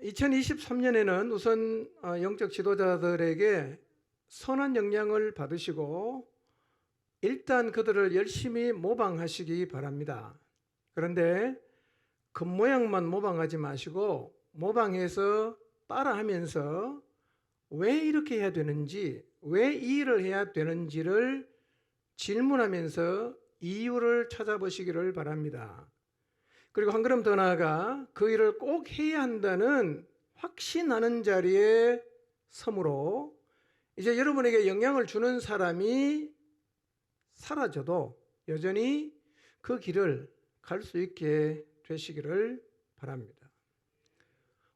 2023년에는 우선 영적 지도자들에게 선한 영향을 받으시고 일단 그들을 열심히 모방하시기 바랍니다. 그런데 겉모양만 모방하지 마시고 모방해서 따라하면서 왜 이렇게 해야 되는지, 왜 이 일을 해야 되는지를 질문하면서 이유를 찾아보시기를 바랍니다. 그리고 한 걸음 더 나아가 그 일을 꼭 해야 한다는 확신하는 자리에 섬으로 이제 여러분에게 영향을 주는 사람이 사라져도 여전히 그 길을 갈 수 있게 되시기를 바랍니다.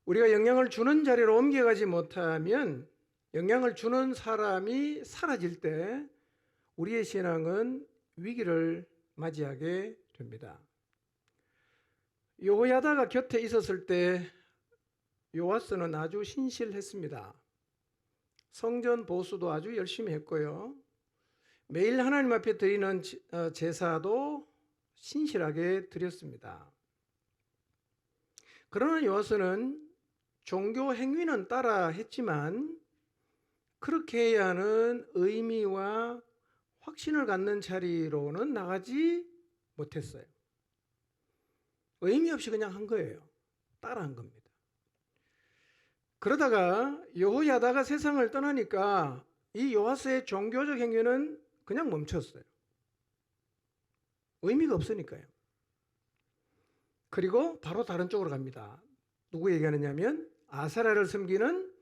우리가 영향을 주는 자리로 옮겨가지 못하면 영향을 주는 사람이 사라질 때 우리의 신앙은 위기를 맞이하게 됩니다. 여호야다가 곁에 있었을 때 요아스는 아주 신실했습니다. 성전 보수도 아주 열심히 했고요. 매일 하나님 앞에 드리는 제사도 신실하게 드렸습니다. 그러나 요아스는 종교 행위는 따라 했지만 그렇게 해야 하는 의미와 확신을 갖는 자리로는 나가지 못했어요. 의미 없이 그냥 한 거예요. 따라한 겁니다. 그러다가 여호야다가 세상을 떠나니까 이 요아스의 종교적 행위는 그냥 멈췄어요. 의미가 없으니까요. 그리고 바로 다른 쪽으로 갑니다. 누구 얘기하느냐면 아세라를 섬기는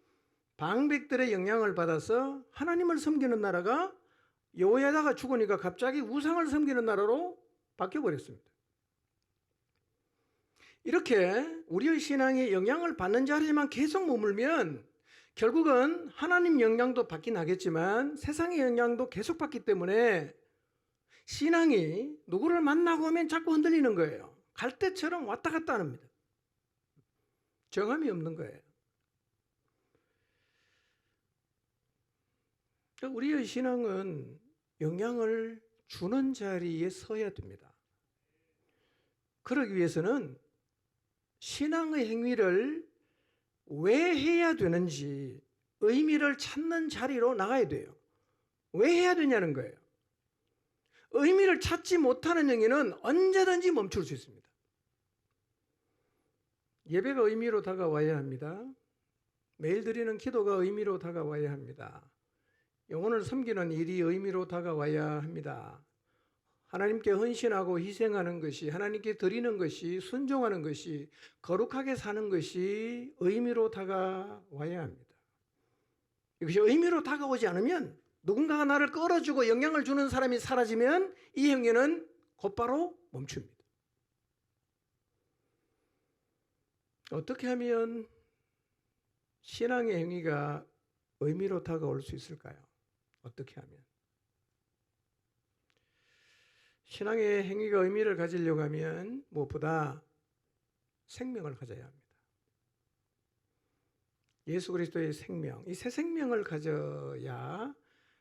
방백들의 영향을 받아서 하나님을 섬기는 나라가 여호야다가 죽으니까 갑자기 우상을 섬기는 나라로 바뀌어버렸습니다. 이렇게 우리의 신앙이 영향을 받는 자리에만 계속 머물면 결국은 하나님 영향도 받긴 하겠지만 세상의 영향도 계속 받기 때문에 신앙이 누구를 만나고 오면 자꾸 흔들리는 거예요. 갈대처럼 왔다 갔다 합니다. 정함이 없는 거예요. 우리의 신앙은 영향을 주는 자리에 서야 됩니다. 그러기 위해서는 신앙의 행위를 왜 해야 되는지 의미를 찾는 자리로 나가야 돼요. 왜 해야 되냐는 거예요. 의미를 찾지 못하는 행위는 언제든지 멈출 수 있습니다. 예배가 의미로 다가와야 합니다. 매일 드리는 기도가 의미로 다가와야 합니다. 영혼을 섬기는 일이 의미로 다가와야 합니다. 하나님께 헌신하고 희생하는 것이, 하나님께 드리는 것이, 순종하는 것이, 거룩하게 사는 것이 의미로 다가와야 합니다. 이것이 의미로 다가오지 않으면 누군가가 나를 끌어주고 영향을 주는 사람이 사라지면 이 행위는 곧바로 멈춥니다. 어떻게 하면 신앙의 행위가 의미로 다가올 수 있을까요? 어떻게 하면? 신앙의 행위가 의미를 가지려고 하면 무엇보다 생명을 가져야 합니다. 예수 그리스도의 생명, 이 새 생명을 가져야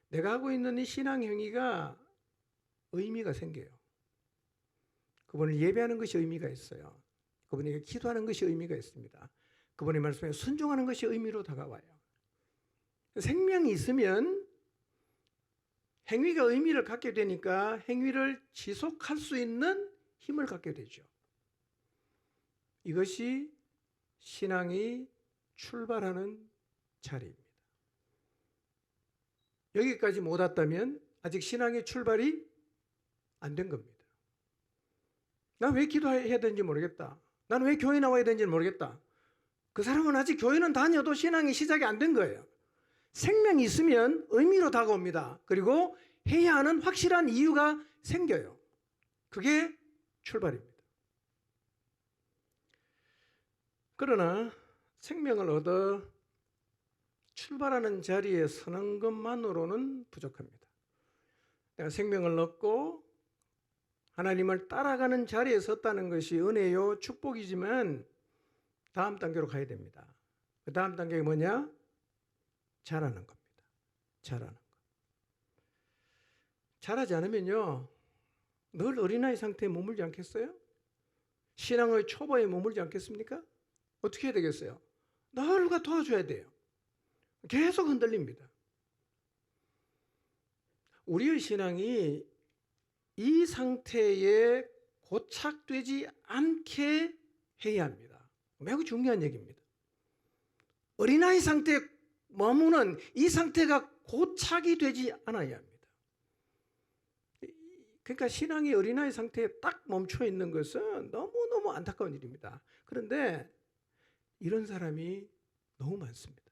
내가 하고 있는 이 신앙 행위가 의미가 생겨요. 그분을 예배하는 것이 의미가 있어요. 그분에게 기도하는 것이 의미가 있습니다. 그분의 말씀에 순종하는 것이 의미로 다가와요. 생명이 있으면 행위가 의미를 갖게 되니까 행위를 지속할 수 있는 힘을 갖게 되죠. 이것이 신앙이 출발하는 자리입니다. 여기까지 못 왔다면 아직 신앙의 출발이 안 된 겁니다. 난 왜 기도해야 되는지 모르겠다. 난 왜 교회 나와야 되는지 모르겠다. 그 사람은 아직 교회는 다녀도 신앙이 시작이 안 된 거예요. 생명이 있으면 의미로 다가옵니다. 그리고 해야 하는 확실한 이유가 생겨요. 그게 출발입니다. 그러나 생명을 얻어 출발하는 자리에 서는 것만으로는 부족합니다. 내가 생명을 얻고 하나님을 따라가는 자리에 섰다는 것이 은혜요, 축복이지만 다음 단계로 가야 됩니다. 그 다음 단계가 뭐냐? 자라는 겁니다. 자라는 것. 자라지 않으면요, 늘 어린아이 상태에 머물지 않겠어요? 신앙의 초보에 머물지 않겠습니까? 어떻게 해야 되겠어요? 누가 도와줘야 돼요. 계속 흔들립니다. 우리의 신앙이 이 상태에 고착되지 않게 해야 합니다. 매우 중요한 얘기입니다. 어린아이 상태에 머무는 이 상태가 고착이 되지 않아야 합니다. 그러니까 신앙이 어린아이 상태에 딱 멈춰 있는 것은 너무너무 안타까운 일입니다. 그런데 이런 사람이 너무 많습니다.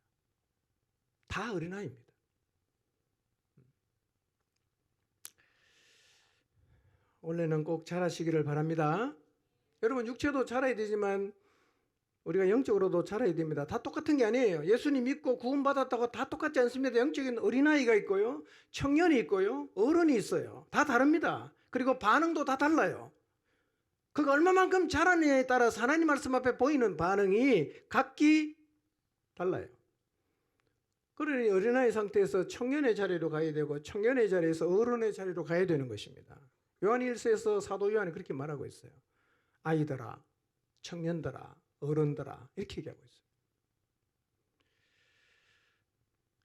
다 어린아이입니다. 원래는 꼭 자라시기를 바랍니다. 여러분, 육체도 자라야 되지만 우리가 영적으로도 자라야 됩니다. 다 똑같은 게 아니에요. 예수님 믿고 구원받았다고 다 똑같지 않습니다. 영적인 어린아이가 있고요, 청년이 있고요, 어른이 있어요. 다 다릅니다. 그리고 반응도 다 달라요. 그가 얼마만큼 자라느냐에 따라서 하나님 말씀 앞에 보이는 반응이 각기 달라요. 그러니 어린아이 상태에서 청년의 자리로 가야 되고, 청년의 자리에서 어른의 자리로 가야 되는 것입니다. 요한 1서에서 사도 요한이 그렇게 말하고 있어요. 아이들아, 청년들아, 어른들아, 이렇게 얘기하고 있어요.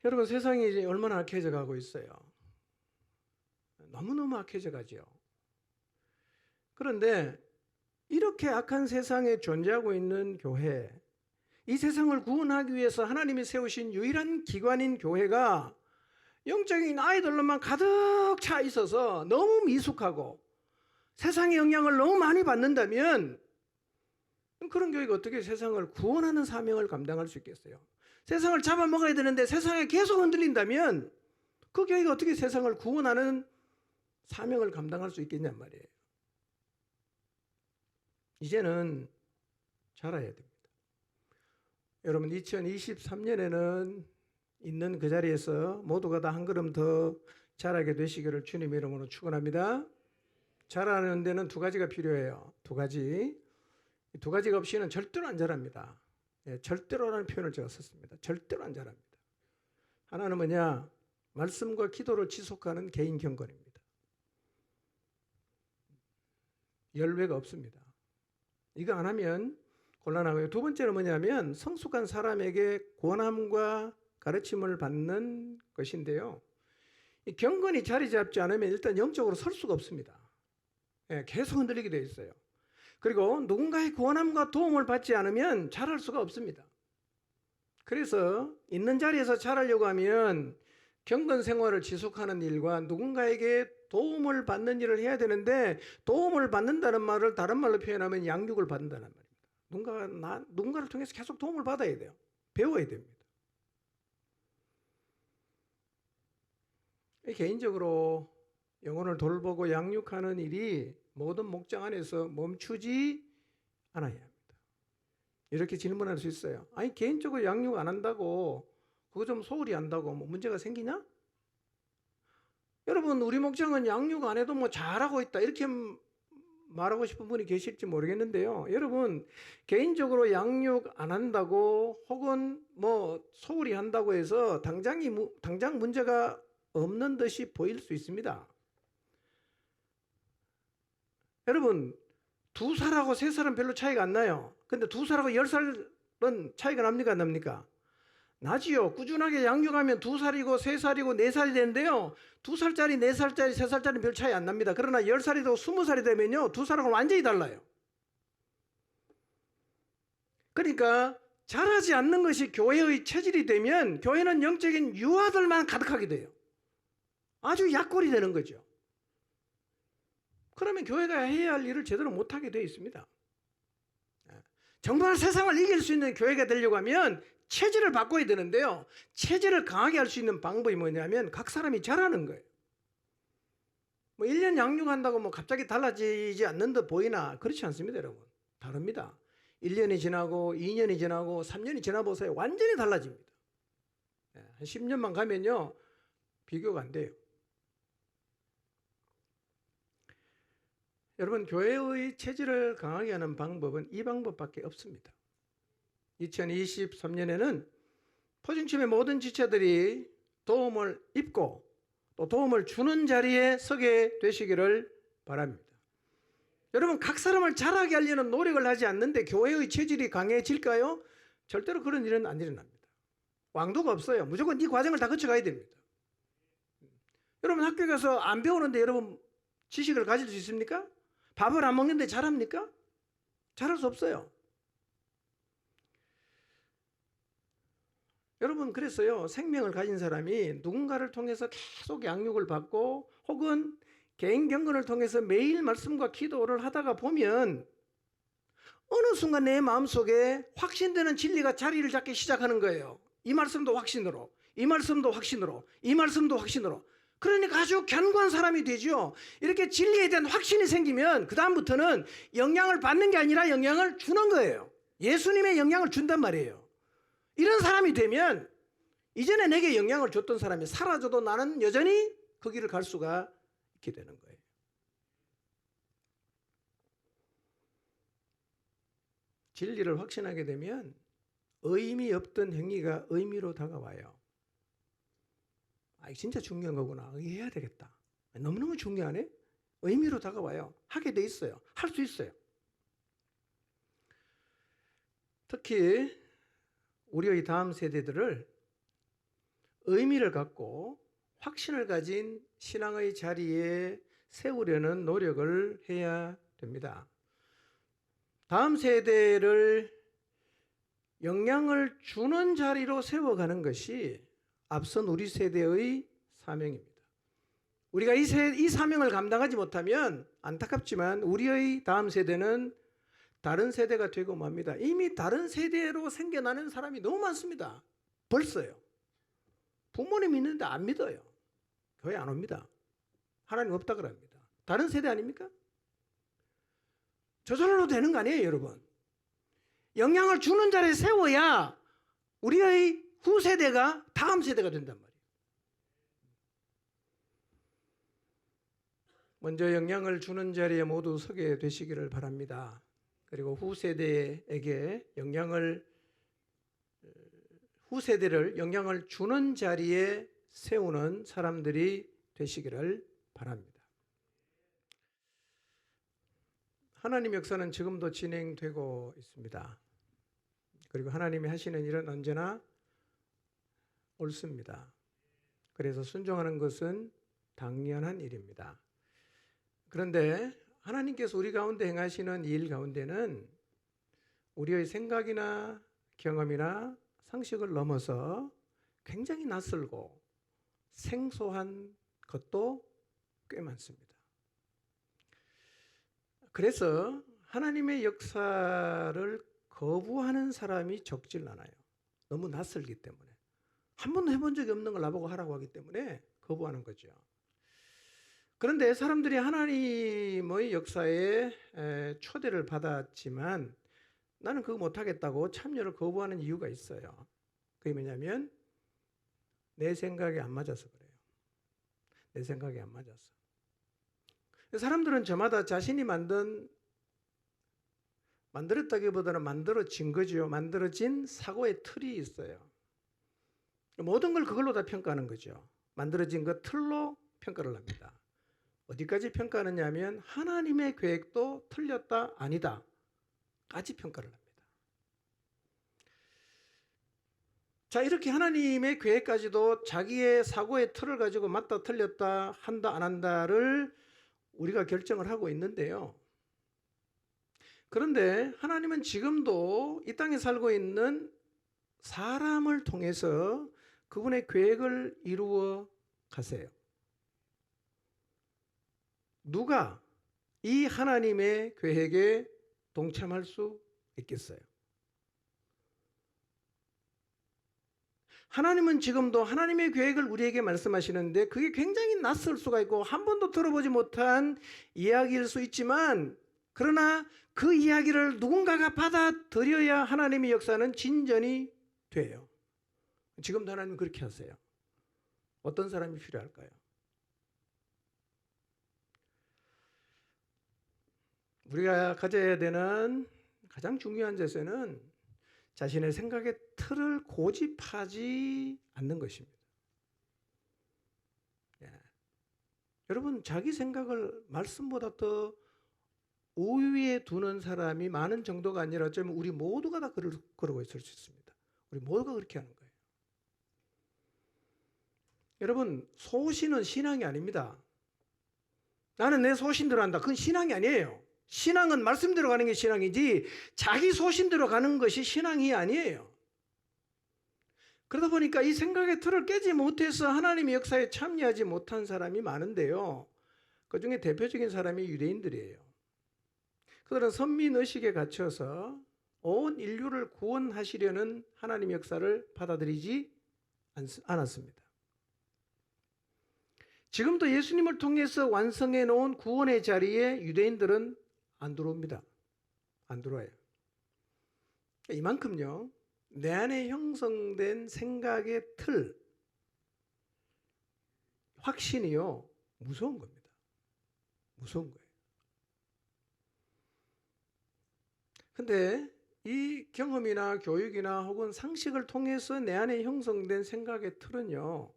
여러분, 세상이 이제 얼마나 악해져 가고 있어요. 너무너무 악해져 가죠. 그런데 이렇게 악한 세상에 존재하고 있는 교회, 이 세상을 구원하기 위해서 하나님이 세우신 유일한 기관인 교회가 영적인 아이들로만 가득 차 있어서 너무 미숙하고 세상의 영향을 너무 많이 받는다면 그런 교회가 어떻게 세상을 구원하는 사명을 감당할 수 있겠어요? 세상을 잡아먹어야 되는데 세상에 계속 흔들린다면 그 교회가 어떻게 세상을 구원하는 사명을 감당할 수 있겠냔 말이에요. 이제는 자라야 됩니다. 여러분, 2023년에는 있는 그 자리에서 모두가 다 한 걸음 더 자라게 되시기를 주님 이름으로 축원합니다. 자라는 데는 두 가지가 필요해요. 두 가지. 이 두 가지가 없이는 절대로 안 자랍니다. 예, 절대로라는 표현을 제가 썼습니다. 절대로 안 자랍니다. 하나는 뭐냐? 말씀과 기도를 지속하는 개인 경건입니다. 열외가 없습니다. 이거 안 하면 곤란하고요. 두 번째는 뭐냐면 성숙한 사람에게 권함과 가르침을 받는 것인데요. 이 경건이 자리 잡지 않으면 일단 영적으로 설 수가 없습니다. 예, 계속 흔들리게 되어 있어요. 그리고 누군가의 권함과 도움을 받지 않으면 자랄 수가 없습니다. 그래서 있는 자리에서 자라려고 하면 경건 생활을 지속하는 일과 누군가에게 도움을 받는 일을 해야 되는데, 도움을 받는다는 말을 다른 말로 표현하면 양육을 받는다는 말입니다. 누군가를 통해서 계속 도움을 받아야 돼요. 배워야 됩니다. 개인적으로 영혼을 돌보고 양육하는 일이 모든 목장 안에서 멈추지 않아야 합니다. 이렇게 질문할 수 있어요. 아니, 개인적으로 양육 안 한다고 그거 좀 소홀히 한다고 뭐 문제가 생기냐? 여러분, 우리 목장은 양육 안 해도 뭐 잘하고 있다 이렇게 말하고 싶은 분이 계실지 모르겠는데요. 여러분, 개인적으로 양육 안 한다고 혹은 뭐 소홀히 한다고 해서 당장 문제가 없는 듯이 보일 수 있습니다. 여러분, 2살하고 3살은 별로 차이가 안 나요. 근데 2살하고 10살은 차이가 납니까 안 납니까? 나지요. 꾸준하게 양육하면 2살이고 3살이고 4살이 되는데요. 2살짜리, 4살짜리, 3살짜리는 별 차이 안 납니다. 그러나 10살이고 20살이 되면요, 2살하고는 완전히 달라요. 그러니까 자라지 않는 것이 교회의 체질이 되면 교회는 영적인 유아들만 가득하게 돼요. 아주 약골이 되는 거죠. 그러면 교회가 해야 할 일을 제대로 못하게 되어 있습니다. 정말 세상을 이길 수 있는 교회가 되려고 하면 체질을 바꿔야 되는데요. 체질을 강하게 할 수 있는 방법이 뭐냐면 각 사람이 자라는 거예요. 뭐 1년 양육한다고 뭐 갑자기 달라지지 않는 듯 보이나 그렇지 않습니다, 여러분. 다릅니다. 1년이 지나고 2년이 지나고 3년이 지나보세요. 완전히 달라집니다. 한 10년만 가면요, 비교가 안 돼요. 여러분, 교회의 체질을 강하게 하는 방법은 이 방법밖에 없습니다. 2023년에는 포중침의 모든 지체들이 도움을 입고 또 도움을 주는 자리에 서게 되시기를 바랍니다. 여러분, 각 사람을 자라게 하려는 노력을 하지 않는데 교회의 체질이 강해질까요? 절대로 그런 일은 안 일어납니다. 왕도가 없어요. 무조건 이 과정을 다 거쳐가야 됩니다. 여러분 학교 가서 안 배우는데 여러분 지식을 가질 수 있습니까? 밥을 안 먹는데 잘합니까? 잘할 수 없어요. 여러분 그랬어요. 생명을 가진 사람이 누군가를 통해서 계속 양육을 받고 혹은 개인 경건을 통해서 매일 말씀과 기도를 하다가 보면 어느 순간 내 마음속에 확신되는 진리가 자리를 잡기 시작하는 거예요. 이 말씀도 확신으로, 이 말씀도 확신으로, 이 말씀도 확신으로. 그러니까 아주 견고한 사람이 되죠. 이렇게 진리에 대한 확신이 생기면 그 다음부터는 영향을 받는 게 아니라 영향을 주는 거예요. 예수님의 영향을 준단 말이에요. 이런 사람이 되면 이전에 내게 영향을 줬던 사람이 사라져도 나는 여전히 그 길을 갈 수가 있게 되는 거예요. 진리를 확신하게 되면 의미 없던 행위가 의미로 다가와요. 아, 진짜 중요한 거구나. 해야 되겠다. 너무너무 중요하네. 의미로 다가와요. 하게 돼 있어요. 할 수 있어요. 특히 우리의 다음 세대들을 의미를 갖고 확신을 가진 신앙의 자리에 세우려는 노력을 해야 됩니다. 다음 세대를 영향을 주는 자리로 세워가는 것이 앞선 우리 세대의 사명입니다. 우리가 이 사명을 감당하지 못하면 안타깝지만 우리의 다음 세대는 다른 세대가 되고 맙니다. 이미 다른 세대로 생겨나는 사람이 너무 많습니다. 벌써요. 부모님 있는데 안 믿어요. 교회 안 옵니다. 하나님 없다 그럽니다. 다른 세대 아닙니까? 저절로 되는 거 아니에요, 여러분. 영향을 주는 자리에 세워야 우리의 후세대가 다음 세대가 된단 말이에요. 먼저 영향을 주는 자리에 모두 서게 되시기를 바랍니다. 그리고 후세대를 영향을 주는 자리에 세우는 사람들이 되시기를 바랍니다. 하나님 역사는 지금도 진행되고 있습니다. 그리고 하나님이 하시는 일은 언제나 옳습니다. 그래서 순종하는 것은 당연한 일입니다. 그런데 하나님께서 우리 가운데 행하시는 일 가운데는 우리의 생각이나 경험이나 상식을 넘어서 굉장히 낯설고 생소한 것도 꽤 많습니다. 그래서 하나님의 역사를 거부하는 사람이 적질 않아요. 너무 낯설기 때문에. 한 번도 해본 적이 없는 걸 나보고 하라고 하기 때문에 거부하는 거죠. 그런데 사람들이 하나님의 역사에 초대를 받았지만 나는 그거 못하겠다고 참여를 거부하는 이유가 있어요. 그게 뭐냐면 내 생각에 안 맞아서 그래요. 내 생각에 안 맞아서. 사람들은 저마다 자신이 만들었다기보다는 만들어진 거죠. 만들어진 사고의 틀이 있어요. 모든 걸 그걸로 다 평가하는 거죠. 만들어진 그 틀로 평가를 합니다. 어디까지 평가하느냐 하면 하나님의 계획도 틀렸다 아니다 까지 평가를 합니다. 자, 이렇게 하나님의 계획까지도 자기의 사고의 틀을 가지고 맞다 틀렸다 한다 안 한다를 우리가 결정을 하고 있는데요. 그런데 하나님은 지금도 이 땅에 살고 있는 사람을 통해서 그분의 계획을 이루어 가세요. 누가 이 하나님의 계획에 동참할 수 있겠어요? 하나님은 지금도 하나님의 계획을 우리에게 말씀하시는데 그게 굉장히 낯설 수가 있고 한 번도 들어보지 못한 이야기일 수 있지만 그러나 그 이야기를 누군가가 받아들여야 하나님의 역사는 진전이 돼요. 지금도 하나님은 그렇게 하세요. 어떤 사람이 필요할까요? 우리가 가져야 되는 가장 중요한 자세는 자신의 생각의 틀을 고집하지 않는 것입니다. 예. 여러분 자기 생각을 말씀보다 더 우위에 두는 사람이 많은 정도가 아니라 어쩌면 우리 모두가 다 그러고 있을 수 있습니다. 우리 모두가 그렇게 하는 거예요. 여러분, 소신은 신앙이 아닙니다. 나는 내 소신대로 한다. 그건 신앙이 아니에요. 신앙은 말씀대로 가는 게 신앙이지 자기 소신대로 가는 것이 신앙이 아니에요. 그러다 보니까 이 생각의 틀을 깨지 못해서 하나님의 역사에 참여하지 못한 사람이 많은데요. 그중에 대표적인 사람이 유대인들이에요. 그들은 선민의식에 갇혀서 온 인류를 구원하시려는 하나님의 역사를 받아들이지 않았습니다. 지금도 예수님을 통해서 완성해 놓은 구원의 자리에 유대인들은 안 들어옵니다. 안 들어와요. 이만큼요, 내 안에 형성된 생각의 틀, 확신이요, 무서운 겁니다. 무서운 거예요. 근데 이 경험이나 교육이나 혹은 상식을 통해서 내 안에 형성된 생각의 틀은요,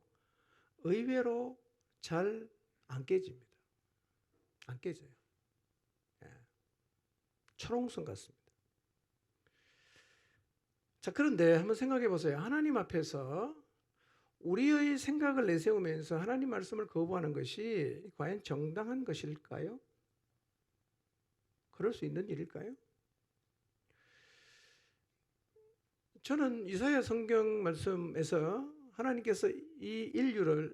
의외로 잘 안 깨집니다. 안 깨져요. 철옹성 같습니다. 자, 그런데 한번 생각해 보세요. 하나님 앞에서 우리의 생각을 내세우면서 하나님 말씀을 거부하는 것이 과연 정당한 것일까요? 그럴 수 있는 일일까요? 저는 이사야 성경 말씀에서 하나님께서 이 인류를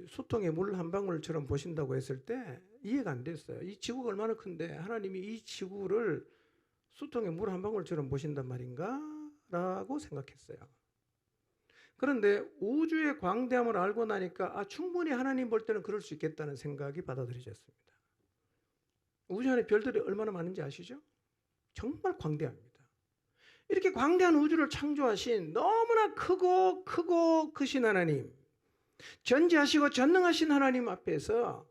수통의 물 한 방울처럼 보신다고 했을 때 이해가 안 됐어요. 이 지구가 얼마나 큰데 하나님이 이 지구를 수통의 물 한 방울처럼 보신단 말인가? 라고 생각했어요. 그런데 우주의 광대함을 알고 나니까 충분히 하나님 볼 때는 그럴 수 있겠다는 생각이 받아들여졌습니다. 우주 안에 별들이 얼마나 많은지 아시죠? 정말 광대합니다. 이렇게 광대한 우주를 창조하신 너무나 크고 크신 하나님, 전지하시고 전능하신 하나님 앞에서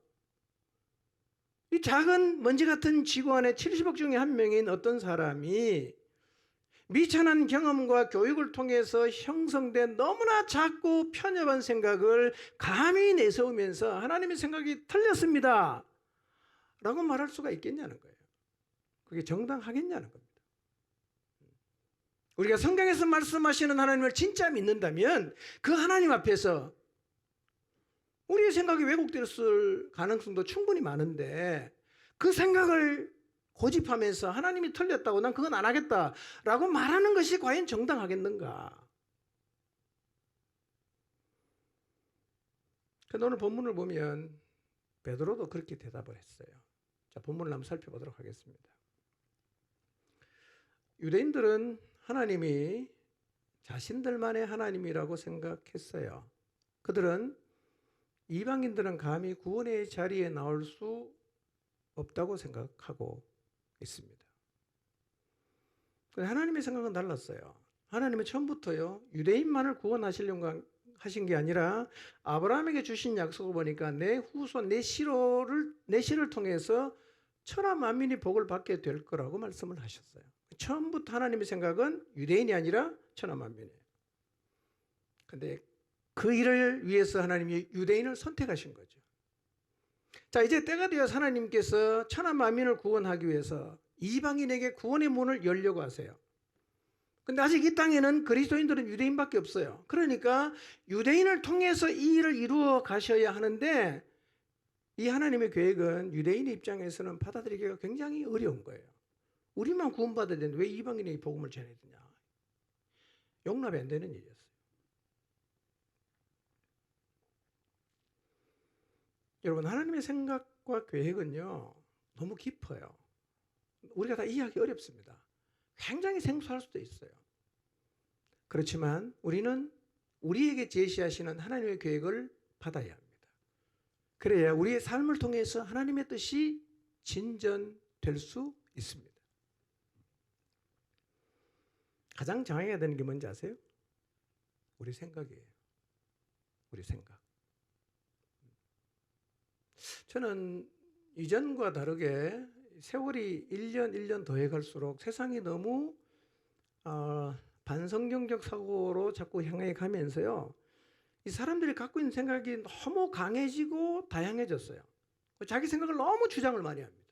이 작은 먼지 같은 지구 안에 70억 중에 한 명인 어떤 사람이 미천한 경험과 교육을 통해서 형성된 너무나 작고 편협한 생각을 감히 내세우면서 하나님의 생각이 틀렸습니다 라고 말할 수가 있겠냐는 거예요. 그게 정당하겠냐는 겁니다. 우리가 성경에서 말씀하시는 하나님을 진짜 믿는다면 그 하나님 앞에서 우리의 생각이 왜곡됐을 가능성도 충분히 많은데 그 생각을 고집하면서 하나님이 틀렸다고 난 그건 안 하겠다라고 말하는 것이 과연 정당하겠는가? 그런데 오늘 본문을 보면 베드로도 그렇게 대답을 했어요. 자, 본문을 한번 살펴보도록 하겠습니다. 유대인들은 하나님이 자신들만의 하나님이라고 생각했어요. 그들은 이방인들은 감히 구원의 자리에 나올 수 없다고 생각하고 있습니다. 그런데 하나님의 생각은 달랐어요. 하나님은 처음부터요, 유대인만을 구원하시려고 하신 게 아니라 아브라함에게 주신 약속을 보니까 내 후손, 내 씨를 통해서 천하 만민이 복을 받게 될 거라고 말씀을 하셨어요. 처음부터 하나님의 생각은 유대인이 아니라 천하 만민이에요. 그런데 그 일을 위해서 하나님이 유대인을 선택하신 거죠. 자, 이제 때가 되어서 하나님께서 천하 만민을 구원하기 위해서 이방인에게 구원의 문을 열려고 하세요. 근데 아직 이 땅에는 그리스도인들은 유대인밖에 없어요. 그러니까 유대인을 통해서 이 일을 이루어 가셔야 하는데 이 하나님의 계획은 유대인의 입장에서는 받아들이기가 굉장히 어려운 거예요. 우리만 구원받아야 되는데 왜 이방인에게 복음을 전해야 되냐. 용납이 안 되는 일이었어요. 여러분, 하나님의 생각과 계획은요, 너무 깊어요. 우리가 다 이해하기 어렵습니다. 굉장히 생소할 수도 있어요. 그렇지만 우리는 우리에게 제시하시는 하나님의 계획을 받아야 합니다. 그래야 우리의 삶을 통해서 하나님의 뜻이 진전될 수 있습니다. 가장 정해야 되는 게 뭔지 아세요? 우리 생각이에요. 우리 생각. 저는 이전과 다르게 세월이 1년 더해갈수록 세상이 너무 반성경적 사고로 자꾸 향해 가면서요, 이 사람들이 갖고 있는 생각이 너무 강해지고 다양해졌어요. 자기 생각을 너무 주장을 많이 합니다.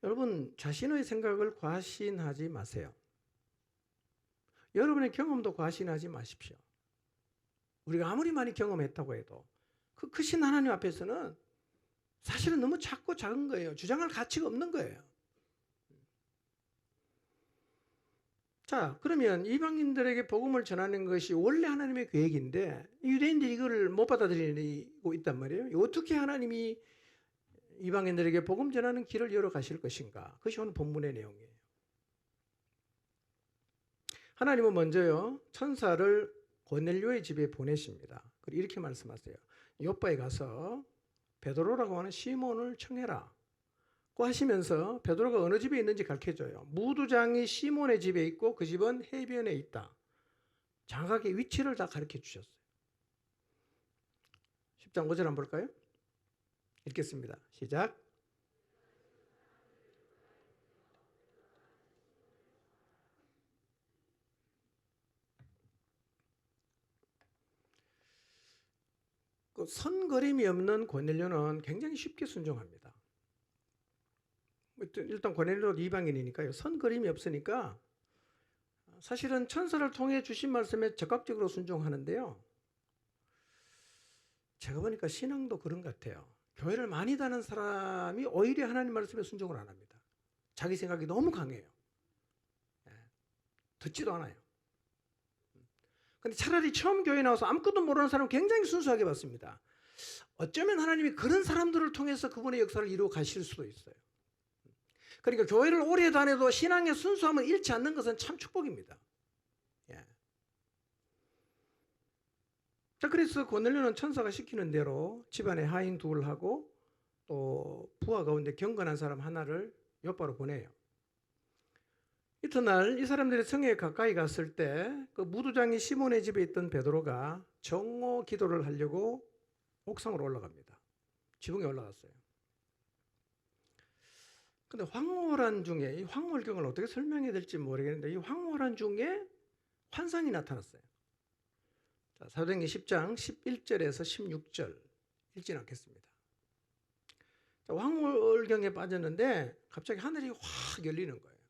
여러분, 자신의 생각을 과신하지 마세요. 여러분의 경험도 과신하지 마십시오. 우리가 아무리 많이 경험했다고 해도 그 크신 하나님 앞에서는 사실은 너무 작고 작은 거예요. 주장할 가치가 없는 거예요. 자, 그러면 이방인들에게 복음을 전하는 것이 원래 하나님의 계획인데 유대인들이 이걸 못 받아들이고 있단 말이에요. 어떻게 하나님이 이방인들에게 복음 전하는 길을 열어 가실 것인가? 그것이 오늘 본문의 내용이에요. 하나님은 먼저요, 천사를 고넬료의 집에 보내십니다. 그리고 이렇게 말씀하세요. 요빠에 가서 베드로라고 하는 시몬을 청해라 고 하시면서 베드로가 어느 집에 있는지 가르쳐줘요. 무두장이 시몬의 집에 있고 그 집은 해변에 있다. 정확하게 위치를 다 가르쳐 주셨어요. 10장 5절 한번 볼까요? 읽겠습니다. 시작. 그 선거림이 없는 고넬료는 굉장히 쉽게 순종합니다. 일단 고넬료도 이방인이니까요. 선거림이 없으니까 사실은 천사를 통해 주신 말씀에 적극적으로 순종하는데요. 제가 보니까 신앙도 그런 것 같아요. 교회를 많이 다는 사람이 오히려 하나님 말씀에 순종을 안 합니다. 자기 생각이 너무 강해요. 듣지도 않아요. 근데 차라리 처음 교회에 나와서 아무것도 모르는 사람은 굉장히 순수하게 봤습니다. 어쩌면 하나님이 그런 사람들을 통해서 그분의 역사를 이루어 가실 수도 있어요. 그러니까 교회를 오래 다녀도 신앙의 순수함을 잃지 않는 것은 참 축복입니다. 예. 자, 그래서 고넬료는 천사가 시키는 대로 집안에 하인 둘하고 또 부하 가운데 경건한 사람 하나를 요빠로 보내요. 이튿날 이 사람들이 성에 가까이 갔을 때 그 무두장이 시몬의 집에 있던 베드로가 정오 기도를 하려고 옥상으로 올라갑니다. 지붕에 올라갔어요. 근데 황홀한 중에, 이 황홀경을 어떻게 설명해야 될지 모르겠는데 이 황홀한 중에 환상이 나타났어요. 자, 사도행전 10장 11절에서 16절 읽진 않겠습니다. 자, 황홀경에 빠졌는데 갑자기 하늘이 확 열리는 거예요.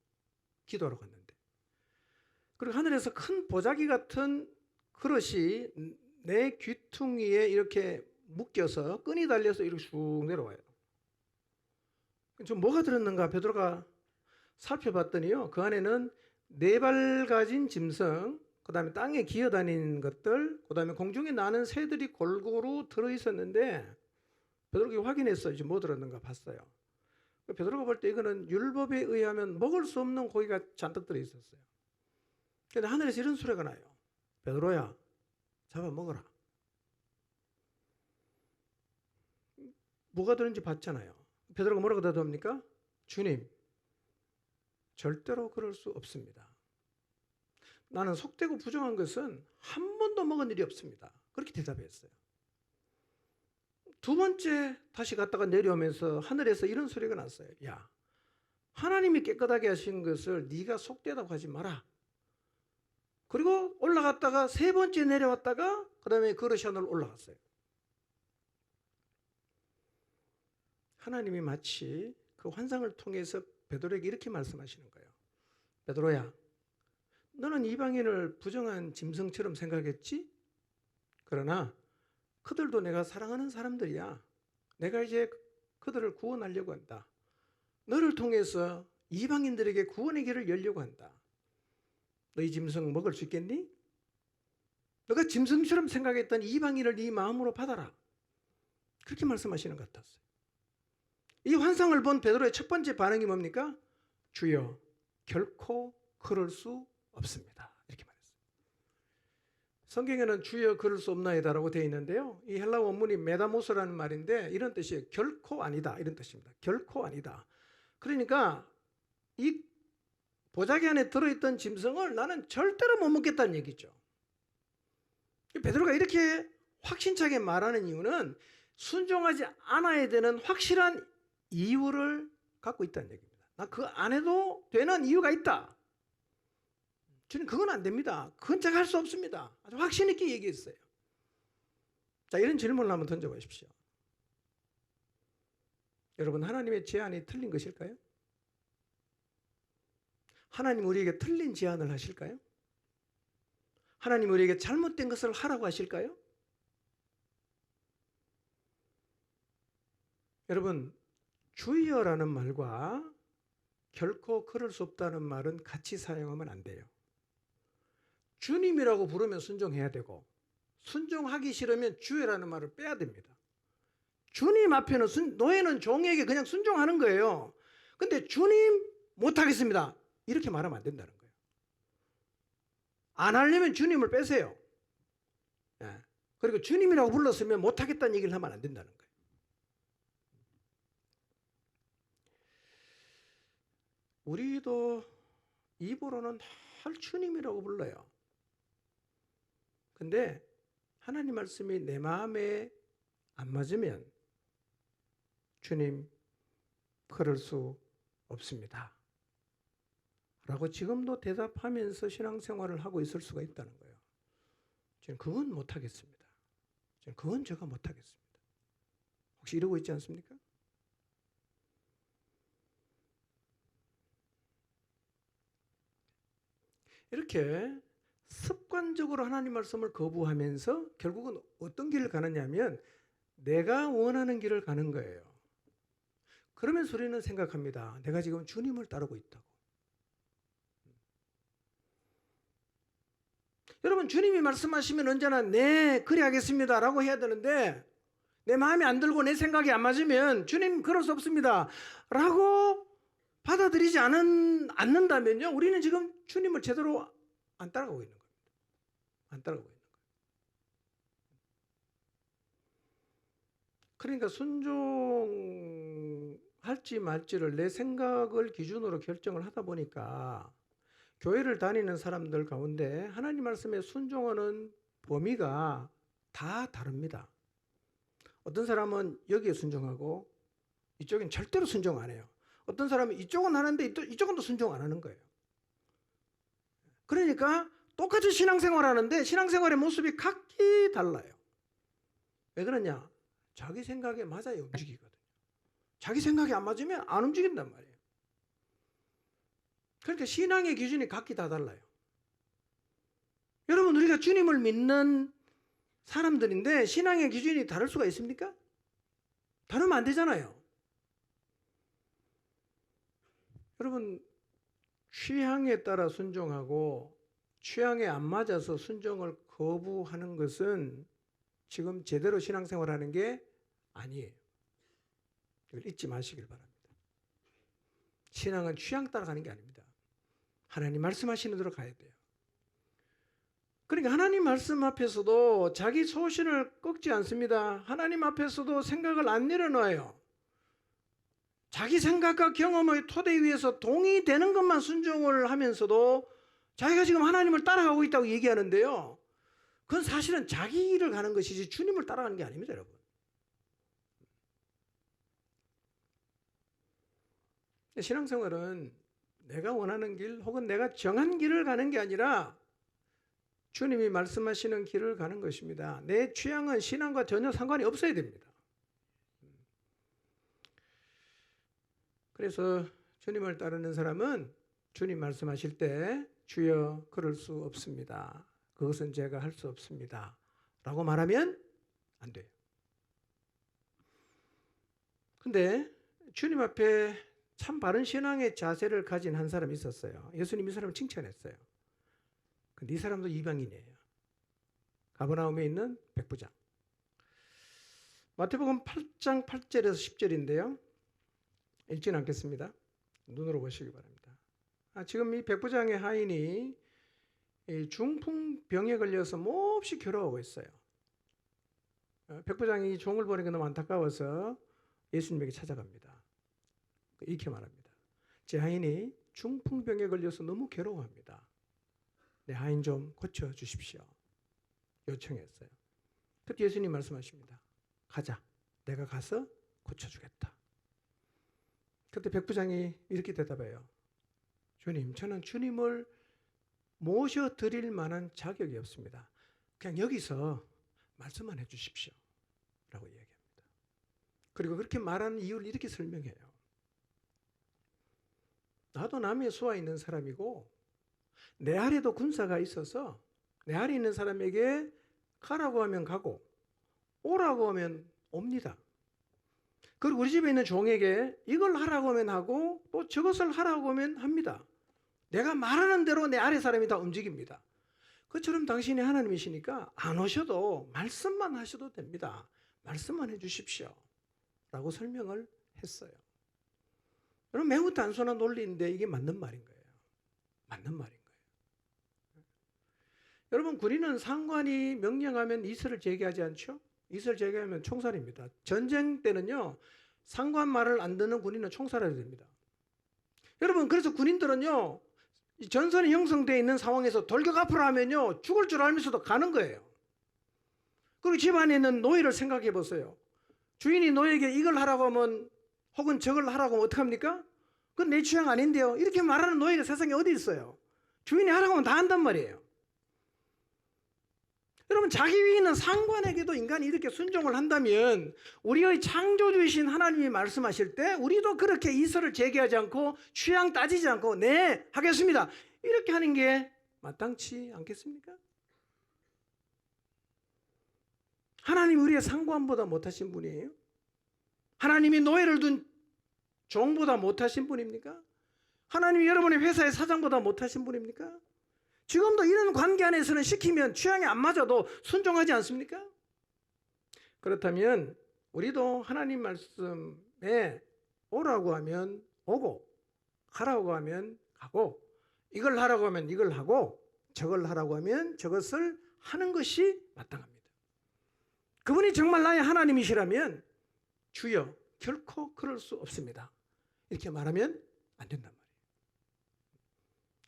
기도하러 갔는데. 그리고 하늘에서 큰 보자기 같은 그릇이 내 귀퉁이에 이렇게 묶여서 끈이 달려서 이렇게 쑥 내려와요. 좀 뭐가 들었는가 베드로가 살펴봤더니요, 그 안에는 4발 가진 짐승, 그 다음에 땅에 기어다니는 것들, 그 다음에 공중에 나는 새들이 골고루 들어있었는데 베드로가 확인했어요. 지금 뭐 들었는가 봤어요. 베드로가 볼 때 이거는 율법에 의하면 먹을 수 없는 고기가 잔뜩 들어있었어요. 그런데 하늘에서 이런 소리가 나요. 베드로야, 잡아 먹어라. 뭐가 들었는지 봤잖아요. 베드로가 뭐라고 대답합니까? 주님, 절대로 그럴 수 없습니다. 나는 속되고 부정한 것은 한 번도 먹은 일이 없습니다. 그렇게 대답했어요. 두 번째 다시 갔다가 내려오면서 하늘에서 이런 소리가 났어요. 야, 하나님이 깨끗하게 하신 것을 네가 속되다고 하지 마라. 그리고 올라갔다가 3번째 내려왔다가 그 다음에 그릇이 하늘로 올라갔어요. 하나님이 마치 그 환상을 통해서 베드로에게 이렇게 말씀하시는 거예요. 베드로야, 너는 이방인을 부정한 짐승처럼 생각했지? 그러나 그들도 내가 사랑하는 사람들이야. 내가 이제 그들을 구원하려고 한다. 너를 통해서 이방인들에게 구원의 길을 열려고 한다. 너희 짐승 먹을 수 있겠니? 너가 짐승처럼 생각했던 이방인을 네 마음으로 받아라. 그렇게 말씀하시는 것 같았어요. 이 환상을 본 베드로의 첫 번째 반응이 뭡니까? 주여, 결코 그럴 수 없습니다. 이렇게 말했어요. 성경에는 주여 그럴 수 없나이다라고 되어 있는데요. 이 헬라 원문이 메다모스라는 말인데 이런 뜻이에요. 결코 아니다. 이런 뜻입니다. 결코 아니다. 그러니까 이 보자기 안에 들어있던 짐승을 나는 절대로 못 먹겠다는 얘기죠. 베드로가 이렇게 확신차게 말하는 이유는 순종하지 않아야 되는 확실한 이유를 갖고 있다는 얘기입니다. 나 그 안 해도 되는 이유가 있다. 저는 그건 안 됩니다. 그건 제가 할 수 없습니다. 아주 확신 있게 얘기했어요. 자, 이런 질문을 한번 던져보십시오. 여러분, 하나님의 제안이 틀린 것일까요? 하나님 우리에게 틀린 제안을 하실까요? 하나님 우리에게 잘못된 것을 하라고 하실까요? 여러분, 주여라는 말과 결코 그럴 수 없다는 말은 같이 사용하면 안 돼요. 주님이라고 부르면 순종해야 되고, 순종하기 싫으면 주여라는 말을 빼야 됩니다. 주님 앞에는 노예는 종에게 그냥 순종하는 거예요. 근데 주님 못하겠습니다, 이렇게 말하면 안 된다는 거예요. 안 하려면 주님을 빼세요. 그리고 주님이라고 불렀으면 못하겠다는 얘기를 하면 안 된다는 거예요. 우리도 입으로는 늘 주님이라고 불러요. 근데 하나님 말씀이 내 마음에 안 맞으면 주님, 그럴 수 없습니다 라고 지금도 대답하면서 신앙생활을 하고 있을 수가 있다는 거예요. 저는 그건 못하겠습니다. 저는 그건 제가 못하겠습니다. 혹시 이러고 있지 않습니까? 이렇게 습관적으로 하나님 말씀을 거부하면서 결국은 어떤 길을 가느냐 하면 내가 원하는 길을 가는 거예요. 그러면서 우리는 생각합니다. 내가 지금 주님을 따르고 있다고. 여러분, 주님이 말씀하시면 언제나 네, 그래 하겠습니다 라고 해야 되는데, 내 마음에 안 들고 내 생각이 안 맞으면 주님 그럴 수 없습니다 라고 받아들이지 않는다면요, 우리는 지금 주님을 제대로 안 따라가고 있는 겁니다. 안 따라가고 있는 거예요. 그러니까 순종할지 말지를 내 생각을 기준으로 결정을 하다 보니까 교회를 다니는 사람들 가운데 하나님 말씀에 순종하는 범위가 다 다릅니다. 어떤 사람은 여기에 순종하고 이쪽엔 절대로 순종 안 해요. 어떤 사람은 이쪽은 하는데 이쪽은 또 순종 안 하는 거예요. 그러니까 똑같이 신앙생활 하는데 신앙생활의 모습이 각기 달라요. 왜 그러냐? 자기 생각에 맞아야 움직이거든요. 자기 생각이 안 맞으면 안 움직인단 말이에요. 그러니까 신앙의 기준이 각기 다 달라요. 여러분, 우리가 주님을 믿는 사람들인데 신앙의 기준이 다를 수가 있습니까? 다르면 안 되잖아요. 여러분, 취향에 따라 순종하고 취향에 안 맞아서 순종을 거부하는 것은 지금 제대로 신앙생활하는 게 아니에요. 이걸 잊지 마시길 바랍니다. 신앙은 취향 따라 가는 게 아닙니다. 하나님 말씀하시는 대로 가야 돼요. 그러니까 하나님 말씀 앞에서도 자기 소신을 꺾지 않습니다. 하나님 앞에서도 생각을 안 내려놔요. 자기 생각과 경험의 토대 위에서 동의되는 것만 순종을 하면서도 자기가 지금 하나님을 따라가고 있다고 얘기하는데요, 그건 사실은 자기 일을 가는 것이지 주님을 따라가는 게 아닙니다, 여러분. 신앙생활은 내가 원하는 길 혹은 내가 정한 길을 가는 게 아니라 주님이 말씀하시는 길을 가는 것입니다. 내 취향은 신앙과 전혀 상관이 없어야 됩니다. 그래서 주님을 따르는 사람은 주님 말씀하실 때 주여 그럴 수 없습니다, 그것은 제가 할 수 없습니다 라고 말하면 안 돼요. 근데 주님 앞에 참 바른 신앙의 자세를 가진 한 사람이 있었어요. 예수님이 이 사람을 칭찬했어요. 근데 이 사람도 이방인이에요. 가버나움에 있는 백부장. 마태복음 8장 8절에서 10절인데요. 읽지는 않겠습니다. 눈으로 보시기 바랍니다. 지금 이 백부장의 하인이 중풍병에 걸려서 몹시 괴로워하고 있어요. 백부장이 종을 보니까 너무 안타까워서 예수님에게 찾아갑니다. 이렇게 말합니다. 제 하인이 중풍병에 걸려서 너무 괴로워합니다. 내 하인 좀 고쳐주십시오 요청했어요. 그때 예수님 말씀하십니다. 가자, 내가 가서 고쳐주겠다. 그때 백부장이 이렇게 대답해요. 주님, 저는 주님을 모셔드릴 만한 자격이 없습니다. 그냥 여기서 말씀만 해주십시오 라고 이야기합니다. 그리고 그렇게 말하는 이유를 이렇게 설명해요. 나도 남의 수하 있는 사람이고 내 아래도 군사가 있어서 내 아래 있는 사람에게 가라고 하면 가고 오라고 하면 옵니다. 그리고 우리 집에 있는 종에게 이걸 하라고 하면 하고 또 저것을 하라고 하면 합니다. 내가 말하는 대로 내 아래 사람이 다 움직입니다. 그처럼 당신이 하나님이시니까 안 오셔도 말씀만 하셔도 됩니다. 말씀만 해주십시오 라고 설명을 했어요. 여러분, 매우 단순한 논리인데 이게 맞는 말인 거예요. 맞는 말인 거예요. 여러분, 군인은 상관이 명령하면 이설을 제기하지 않죠? 이설 제기하면 총살입니다. 전쟁 때는요, 상관 말을 안 듣는 군인은 총살해야 됩니다. 여러분, 그래서 군인들은요, 전선이 형성되어 있는 상황에서 돌격 앞으로 하면요, 죽을 줄 알면서도 가는 거예요. 그리고 집안에 있는 노예를 생각해 보세요. 주인이 노예에게 이걸 하라고 하면 혹은 저걸 하라고 하면 어떡합니까? 그건 내 취향 아닌데요. 이렇게 말하는 노예가 세상에 어디 있어요? 주인이 하라고 하면 다 한단 말이에요. 여러분, 자기 위에 있는 상관에게도 인간이 이렇게 순종을 한다면 우리의 창조주이신 하나님이 말씀하실 때 우리도 그렇게 이설을 제기하지 않고 취향 따지지 않고 네, 하겠습니다. 이렇게 하는 게 마땅치 않겠습니까? 하나님이 우리의 상관보다 못하신 분이에요? 하나님이 노예를 둔 종보다 못하신 분입니까? 하나님이 여러분의 회사의 사장보다 못하신 분입니까? 지금도 이런 관계 안에서는 시키면 취향이 안 맞아도 순종하지 않습니까? 그렇다면 우리도 하나님 말씀에 오라고 하면 오고 가라고 하면 가고 이걸 하라고 하면 이걸 하고 저걸 하라고 하면 저것을 하는 것이 마땅합니다. 그분이 정말 나의 하나님이시라면 주여 결코 그럴 수 없습니다. 이렇게 말하면 안 된단 말이에요.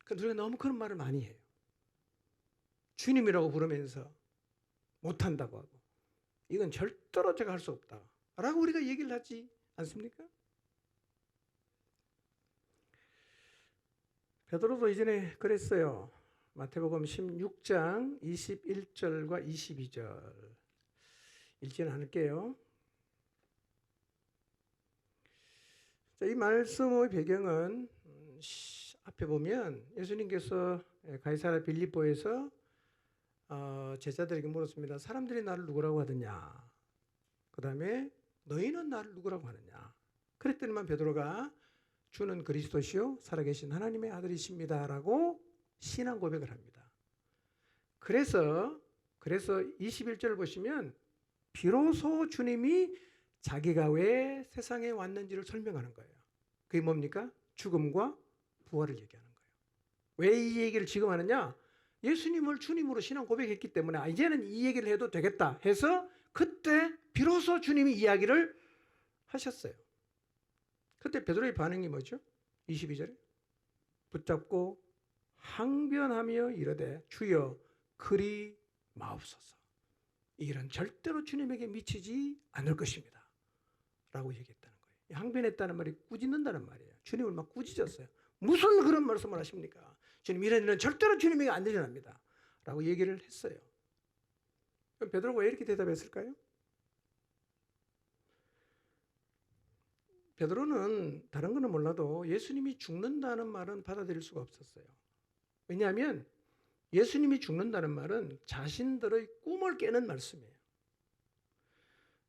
그런데 우리가 너무 그런 말을 많이 해요. 주님이라고 부르면서 못한다고 하고 이건 절대로 제가 할 수 없다 라고 우리가 얘기를 하지 않습니까? 베드로도 이전에 그랬어요. 마태복음 16장 21절과 22절 읽지는 않을게요. 자, 이 말씀의 배경은 앞에 보면 예수님께서 가이사랴 빌립보에서 제자들에게 물었습니다. 사람들이 나를 누구라고 하느냐? 그 다음에 너희는 나를 누구라고 하느냐? 그랬더니만 베드로가 주는 그리스도시요 살아계신 하나님의 아들이십니다 라고 신앙 고백을 합니다. 그래서 21절을 보시면 비로소 주님이 자기가 왜 세상에 왔는지를 설명하는 거예요. 그게 뭡니까? 죽음과 부활을 얘기하는 거예요. 왜 이 얘기를 지금 하느냐? 예수님을 주님으로 신앙 고백했기 때문에 이제는 이 얘기를 해도 되겠다 해서 그때 비로소 주님이 이야기를 하셨어요. 그때 베드로의 반응이 뭐죠? 22절에 붙잡고 항변하며 이르되 주여 그리 마옵소서. 이 일은 절대로 주님에게 미치지 않을 것입니다 라고 얘기했다는 거예요. 항변했다는 말이 꾸짖는다는 말이에요. 주님을 막 꾸짖었어요. 무슨 그런 말씀을 하십니까? 주님, 이런 일은 절대로 주님에게 안 일어납니다 라고 얘기를 했어요. 그럼 베드로가 왜 이렇게 대답했을까요? 베드로는 다른 거는 몰라도 예수님이 죽는다는 말은 받아들일 수가 없었어요. 왜냐하면 예수님이 죽는다는 말은 자신들의 꿈을 깨는 말씀이에요.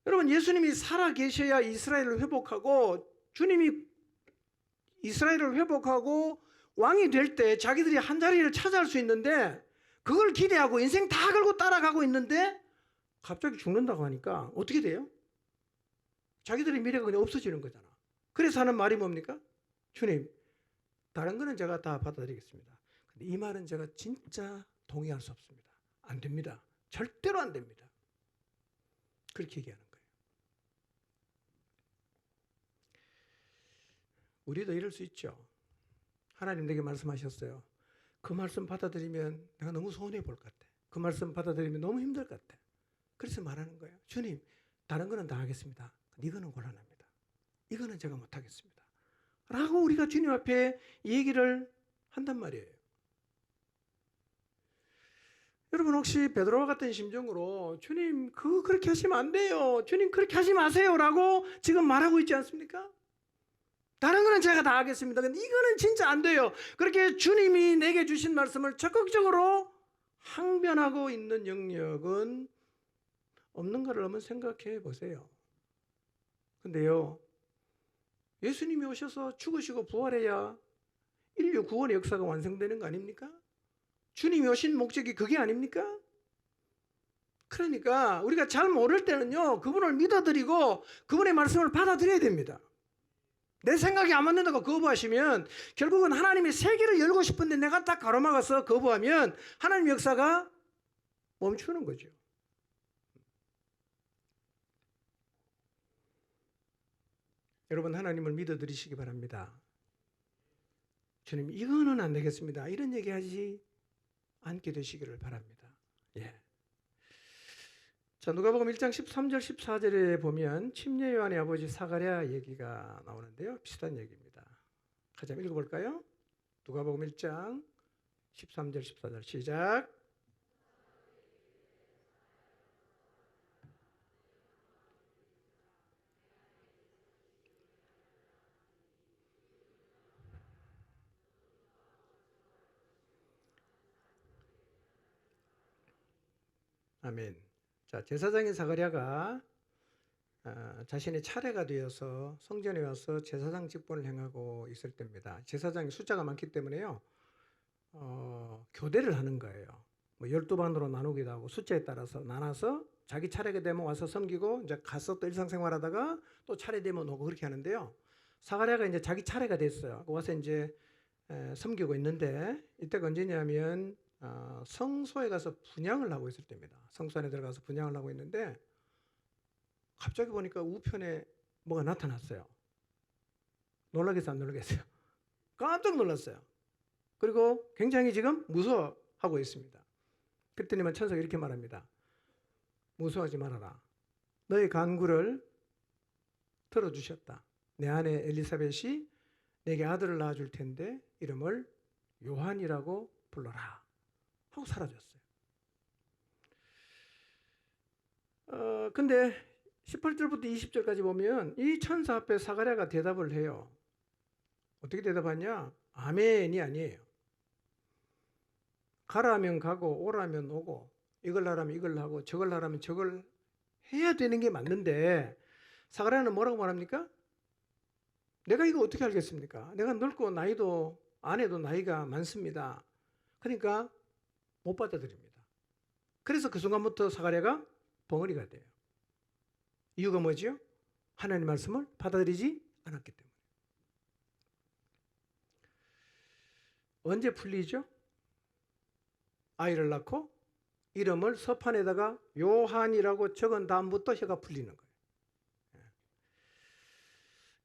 여러분, 예수님이 살아 계셔야 이스라엘을 회복하고 주님이 이스라엘을 회복하고 왕이 될 때 자기들이 한 자리를 차지할 수 있는데 그걸 기대하고 인생 다 걸고 따라가고 있는데 갑자기 죽는다고 하니까 어떻게 돼요? 자기들의 미래가 그냥 없어지는 거잖아. 그래서 하는 말이 뭡니까? 주님, 다른 거는 제가 다 받아들이겠습니다. 근데 이 말은 제가 진짜 동의할 수 없습니다. 안 됩니다. 절대로 안 됩니다. 그렇게 얘기하는 거예요. 우리도 이럴 수 있죠. 하나님 내게 말씀하셨어요. 그 말씀 받아들이면 내가 너무 손해 볼 것 같아. 그 말씀 받아들이면 너무 힘들 것 같아. 그래서 말하는 거예요. 주님, 다른 거는 다 하겠습니다. 이거는 곤란합니다. 이거는 제가 못하겠습니다. 라고 우리가 주님 앞에 얘기를 한단 말이에요. 여러분, 혹시 베드로와 같은 심정으로 주님 그렇게 하시면 안 돼요. 주님 그렇게 하지 마세요 라고 지금 말하고 있지 않습니까? 다른 거는 제가 다 하겠습니다. 근데 이거는 진짜 안 돼요. 그렇게 주님이 내게 주신 말씀을 적극적으로 항변하고 있는 영역은 없는가를 한번 생각해 보세요. 근데요, 예수님이 오셔서 죽으시고 부활해야 인류 구원의 역사가 완성되는 거 아닙니까? 주님이 오신 목적이 그게 아닙니까? 그러니까 우리가 잘 모를 때는요, 그분을 믿어드리고 그분의 말씀을 받아들여야 됩니다. 내 생각이 안 맞는다고 거부하시면 결국은 하나님의 세계를 열고 싶은데 내가 딱 가로막아서 거부하면 하나님의 역사가 멈추는 거죠. 여러분, 하나님을 믿어드리시기 바랍니다. 주님, 이거는 안 되겠습니다. 이런 얘기하지 않게 되시기를 바랍니다. 예. 자, 누가복음 1장 13절 14절에 보면 침례 요한의 아버지 사가랴 얘기가 나오는데요. 비슷한 얘기입니다. 같이 한번 읽어볼까요? 누가복음 1장 13절 14절 시작. 아멘. 자, 제사장인 사가랴가 자신의 차례가 되어서 성전에 와서 제사장 직분을 행하고 있을 때입니다. 제사장이 숫자가 많기 때문에요, 교대를 하는 거예요. 뭐 12반으로 나누기도 하고 숫자에 따라서 나눠서 자기 차례가 되면 와서 섬기고 이제 가서 또 일상생활하다가 또 차례 되면 오고 그렇게 하는데요. 사가랴가 이제 자기 차례가 됐어요. 와서 이제 섬기고 있는데 이때가 언제냐면 성소에 가서 분향을 하고 있을 때입니다. 성소 안에 들어가서 분향을 하고 있는데 갑자기 보니까 우편에 뭐가 나타났어요. 놀라겠어요, 안 놀라겠어요? 깜짝 놀랐어요. 그리고 굉장히 지금 무서워하고 있습니다. 그랬더니만 천사가 이렇게 말합니다. 무서워하지 말아라. 너의 간구를 들어주셨다. 내 아내 엘리사벳이 내게 아들을 낳아줄 텐데 이름을 요한이라고 불러라 하고 사라졌어요. 근데 18절부터 20절까지 보면 이 천사 앞에 사가랴가 대답을 해요. 어떻게 대답하냐? 아멘이 아니에요. 가라면 가고 오라면 오고 이걸 하라면 이걸 하고 저걸 하라면 저걸 해야 되는 게 맞는데 사가랴는 뭐라고 말합니까? 내가 이거 어떻게 알겠습니까? 내가 늙고 나이도 아내도 나이가 많습니다. 그러니까 못 받아들입니다. 그래서 그 순간부터 사가랴가 벙어리가 돼요. 이유가 뭐죠? 하나님의 말씀을 받아들이지 않았기 때문에. 언제 풀리죠? 아이를 낳고 이름을 서판에다가 요한이라고 적은 다음부터 혀가 풀리는 거예요.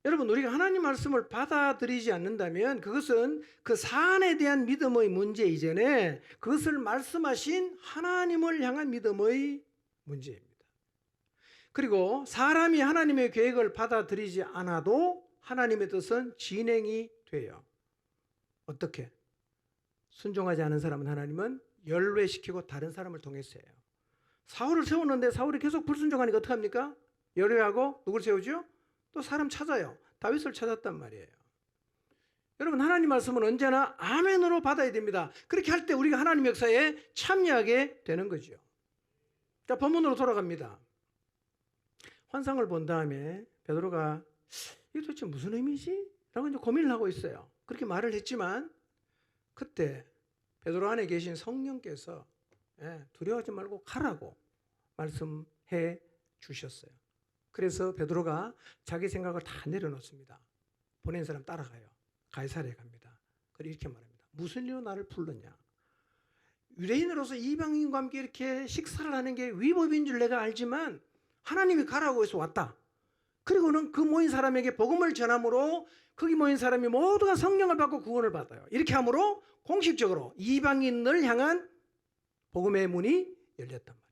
여러분, 우리가 하나님 말씀을 받아들이지 않는다면 그것은 그 사안에 대한 믿음의 문제 이전에 그것을 말씀하신 하나님을 향한 믿음의 문제입니다. 그리고 사람이 하나님의 계획을 받아들이지 않아도 하나님의 뜻은 진행이 돼요. 어떻게? 순종하지 않은 사람은 하나님은 열외시키고 다른 사람을 통해서 해요. 사울을 세우는데 사울이 계속 불순종하니까 어떡합니까? 열외하고 누굴 세우죠? 또 사람 찾아요. 다윗을 찾았단 말이에요. 여러분, 하나님 말씀은 언제나 아멘으로 받아야 됩니다. 그렇게 할 때 우리가 하나님 역사에 참여하게 되는 거죠. 자, 본문으로 돌아갑니다. 환상을 본 다음에 베드로가 이게 도대체 무슨 의미지? 라고 이제 고민을 하고 있어요. 그렇게 말을 했지만 그때 베드로 안에 계신 성령께서 두려워하지 말고 가라고 말씀해 주셨어요. 그래서 베드로가 자기 생각을 다 내려놓습니다. 보낸 사람 따라가요. 가이사랴에 갑니다. 그리고 이렇게 말합니다. 무슨 일로 나를 불렀냐? 유대인으로서 이방인과 함께 이렇게 식사를 하는 게 위법인 줄 내가 알지만 하나님이 가라고 해서 왔다. 그리고는 그 모인 사람에게 복음을 전함으로 거기 모인 사람이 모두가 성령을 받고 구원을 받아요. 이렇게 함으로 공식적으로 이방인을 향한 복음의 문이 열렸단 말이에요.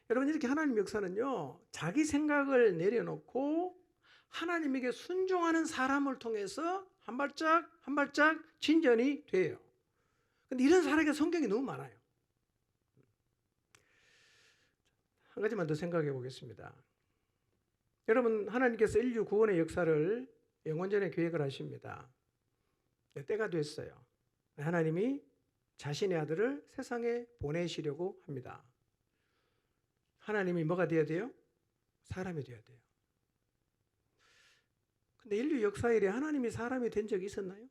여러분, 이렇게 하나님 역사는요, 자기 생각을 내려놓고 하나님에게 순종하는 사람을 통해서 한 발짝 한 발짝 진전이 돼요. 근데 이런 사례가 성경에 너무 많아요. 한 가지만 더 생각해 보겠습니다. 여러분, 하나님께서 인류 구원의 역사를 영원전에 계획을 하십니다. 때가 됐어요. 하나님이 자신의 아들을 세상에 보내시려고 합니다. 하나님이 뭐가 되어야 돼요? 사람이 되어야 돼요. 근데 인류 역사 이래 하나님이 사람이 된 적이 있었나요?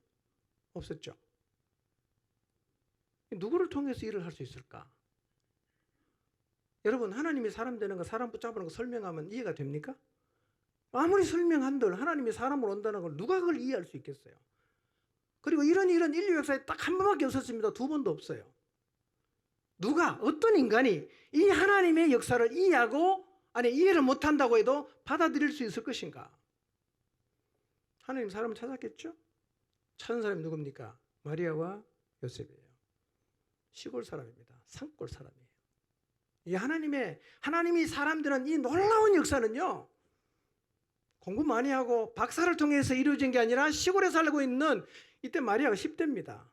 없었죠. 누구를 통해서 일을 할 수 있을까? 여러분, 하나님이 사람 되는 거, 사람 붙잡는 거 설명하면 이해가 됩니까? 아무리 설명한들 하나님이 사람으로 온다는 걸 누가 그걸 이해할 수 있겠어요? 그리고 이런 인류 역사에 딱 한 번밖에 없었습니다. 두 번도 없어요. 누가, 어떤 인간이 이 하나님의 역사를 이해를 못한다고 해도 받아들일 수 있을 것인가? 하나님 사람을 찾았겠죠? 찾은 사람이 누굽니까? 마리아와 요셉이에요. 시골 사람입니다. 산골 사람이에요. 이 하나님이 사람 되는 이 놀라운 역사는요, 공부 많이 하고 박사를 통해서 이루어진 게 아니라 시골에 살고 있는, 이때 마리아가 10대입니다.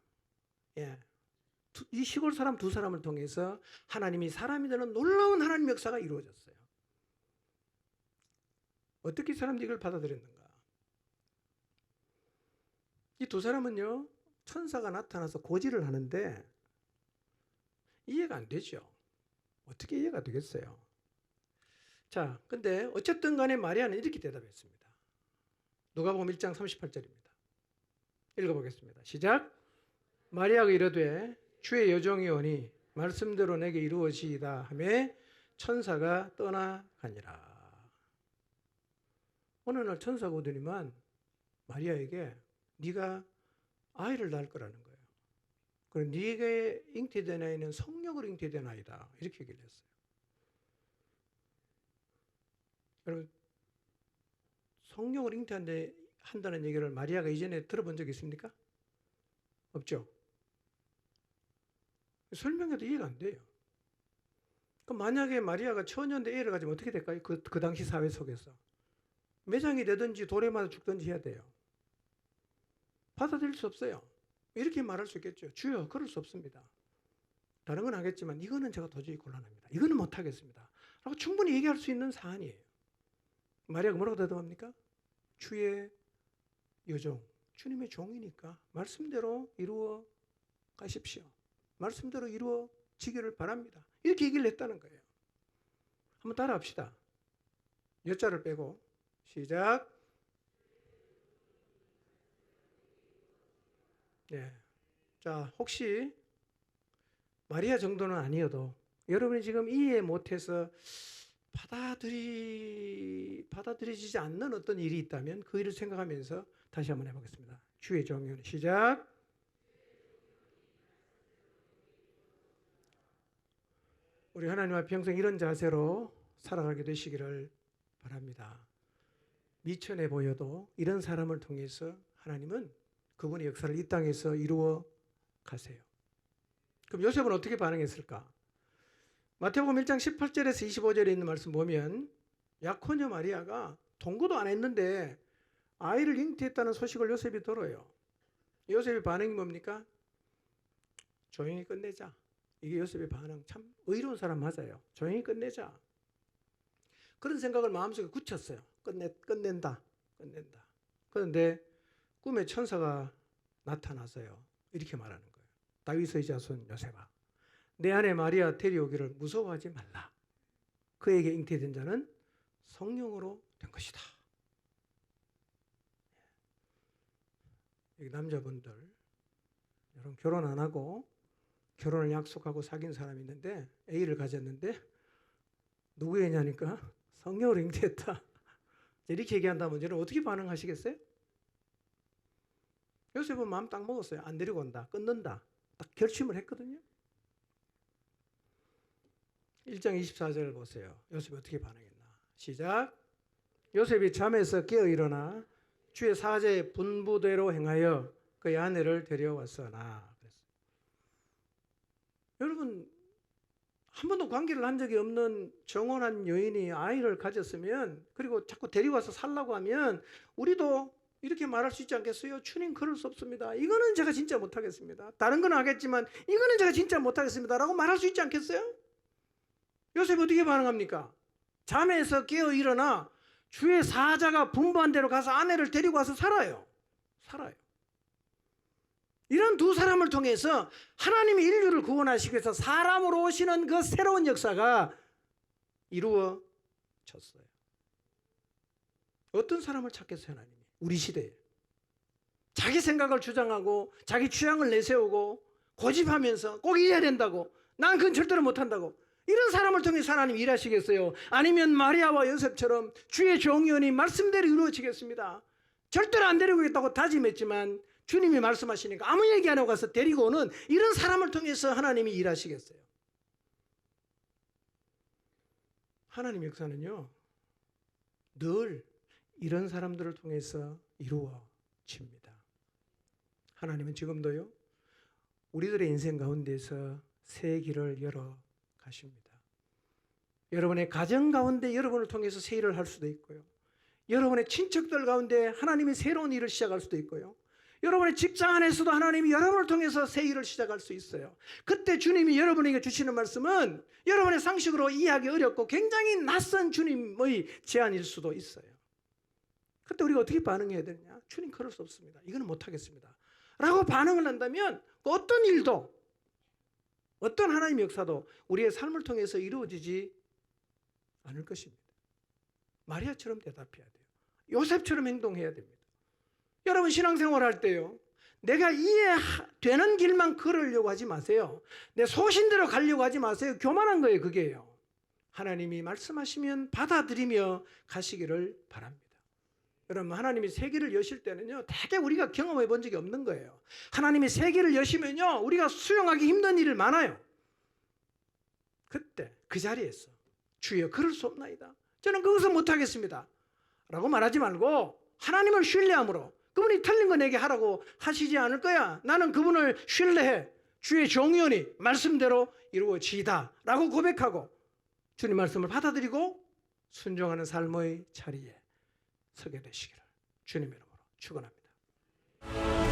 예. 이 시골 사람 두 사람을 통해서 하나님이 사람이 되는 놀라운 하나님 역사가 이루어졌어요. 어떻게 사람들이 이걸 받아들였는가? 이 두 사람은요, 천사가 나타나서 고지를 하는데 이해가 안 되죠. 어떻게 이해가 되겠어요? 자, 근데 어쨌든 간에 마리아는 이렇게 대답했습니다. 누가복음 1장 38절입니다. 읽어보겠습니다. 시작. 마리아가 이르되 주의 여종이 오니 말씀대로 내게 이루어지이다 하며 천사가 떠나가니라. 어느 날 천사가 오더니만 마리아에게 네가 아이를 낳을 거라는 거예요. 그리고 네게 잉태된 아이는 성령으로 잉태된 아이다. 이렇게 얘기를 했어요. 여러분, 성령으로 잉태한다는 얘기를 마리아가 이전에 들어본 적 있습니까? 없죠. 설명해도 이해가 안 돼요. 그럼 만약에 마리아가 처녀인데 애를 가지면 어떻게 될까요? 그 당시 사회 속에서. 매장이 되든지 돌에 맞아 죽든지 해야 돼요. 받아들일 수 없어요. 이렇게 말할 수 있겠죠. 주여, 그럴 수 없습니다. 다른 건 하겠지만 이거는 제가 도저히 곤란합니다. 이거는 못하겠습니다. 라고 충분히 얘기할 수 있는 사안이에요. 마리아가 뭐라고 대답합니까? 주의 여종, 주님의 종이니까 말씀대로 이루어 가십시오. 말씀대로 이루어지기를 바랍니다. 이렇게 얘기를 했다는 거예요. 한번 따라 합시다. 여자를 빼고 시작. 네. 자, 혹시 마리아 정도는 아니어도 여러분이 지금 이해 못해서 받아들여지지 않는 어떤 일이 있다면 그 일을 생각하면서 다시 한번 해보겠습니다. 주의 종이오니 시작. 우리 하나님 앞에 평생 이런 자세로 살아가게 되시기를 바랍니다. 미천해 보여도 이런 사람을 통해서 하나님은 그분의 역사를 이 땅에서 이루어 가세요. 그럼 요셉은 어떻게 반응했을까? 마태복음 1장 18절에서 25절에 있는 말씀 보면 약혼녀 마리아가 동거도 안 했는데 아이를 잉태했다는 소식을 요셉이 들어요. 요셉의 반응이 뭡니까? 조용히 끝내자. 이게 요셉의 반응. 참 의로운 사람 맞아요. 조용히 끝내자. 그런 생각을 마음속에 굳혔어요. 끝낸다. 그런데 꿈에 천사가 나타나서요, 이렇게 말하는 거예요. 다윗의 자손 요셉아, 내 아내 마리아 데려오기를 무서워하지 말라. 그에게 잉태된 자는 성령으로 된 것이다. 여기 남자분들, 여러분 결혼 안 하고 결혼을 약속하고 사귄 사람이 있는데 A를 가졌는데 누구의 애냐니까 성령으로 잉태했다. 이렇게 얘기한다면 여러분 어떻게 반응하시겠어요? 요셉은 마음 딱 먹었어요. 안 데리고 온다. 끊는다. 딱 결심을 했거든요. 1장 24절을 보세요. 요셉이 어떻게 반응했나. 시작. 요셉이 잠에서 깨어 일어나 주의 사제의 분부대로 행하여 그의 아내를 데려왔으나. 여러분, 한 번도 관계를 한 적이 없는 정혼한 여인이 아이를 가졌으면, 그리고 자꾸 데려와서 살라고 하면 우리도 이렇게 말할 수 있지 않겠어요? 주님, 그럴 수 없습니다. 이거는 제가 진짜 못하겠습니다. 다른 건 하겠지만 이거는 제가 진짜 못하겠습니다. 라고 말할 수 있지 않겠어요? 요셉이 어떻게 반응합니까? 잠에서 깨어 일어나 주의 사자가 분부한 대로 가서 아내를 데리고 와서 살아요. 이런 두 사람을 통해서 하나님이 인류를 구원하시기 위해서 사람으로 오시는 그 새로운 역사가 이루어졌어요. 어떤 사람을 찾겠어요, 하나님이? 우리 시대에 자기 생각을 주장하고 자기 취향을 내세우고 고집하면서 꼭 이래야 된다고, 난 그건 절대로 못한다고, 이런 사람을 통해서 하나님이 일하시겠어요? 아니면 마리아와 요셉처럼 주의 종이오니 말씀대로 이루어지겠습니다. 절대로 안 데리고 오겠다고 다짐했지만 주님이 말씀하시니까 아무 얘기 안 하고 가서 데리고 오는 이런 사람을 통해서 하나님이 일하시겠어요? 하나님 역사는요, 늘 이런 사람들을 통해서 이루어집니다. 하나님은 지금도요, 우리들의 인생 가운데서 새 길을 열어 가십니다. 여러분의 가정 가운데 여러분을 통해서 새 일을 할 수도 있고요. 여러분의 친척들 가운데 하나님이 새로운 일을 시작할 수도 있고요. 여러분의 직장 안에서도 하나님이 여러분을 통해서 새 일을 시작할 수 있어요. 그때 주님이 여러분에게 주시는 말씀은 여러분의 상식으로 이해하기 어렵고 굉장히 낯선 주님의 제안일 수도 있어요. 그때 우리가 어떻게 반응해야 되느냐? 주님, 그럴 수 없습니다. 이거는 못하겠습니다 라고 반응을 한다면 어떤 일도, 어떤 하나님의 역사도 우리의 삶을 통해서 이루어지지 않을 것입니다. 마리아처럼 대답해야 돼요. 요셉처럼 행동해야 됩니다. 여러분, 신앙생활 할 때요, 내가 이해되는 길만 걸으려고 하지 마세요. 내 소신대로 가려고 하지 마세요. 교만한 거예요, 그게요. 하나님이 말씀하시면 받아들이며 가시기를 바랍니다. 여러분, 하나님이 세계를 여실 때는요, 되게 우리가 경험해 본 적이 없는 거예요. 하나님이 세계를 여시면요, 우리가 수용하기 힘든 일이 많아요. 그때 그 자리에서 주여, 그럴 수 없나이다, 저는 그것을 못하겠습니다 라고 말하지 말고 하나님을 신뢰함으로, 그분이 틀린 거 내게 하라고 하시지 않을 거야, 나는 그분을 신뢰해, 주의 종이오니 말씀대로 이루어지이다 라고 고백하고 주님 말씀을 받아들이고 순종하는 삶의 자리에 서게 되시기를 주님의 이름으로 축원합니다.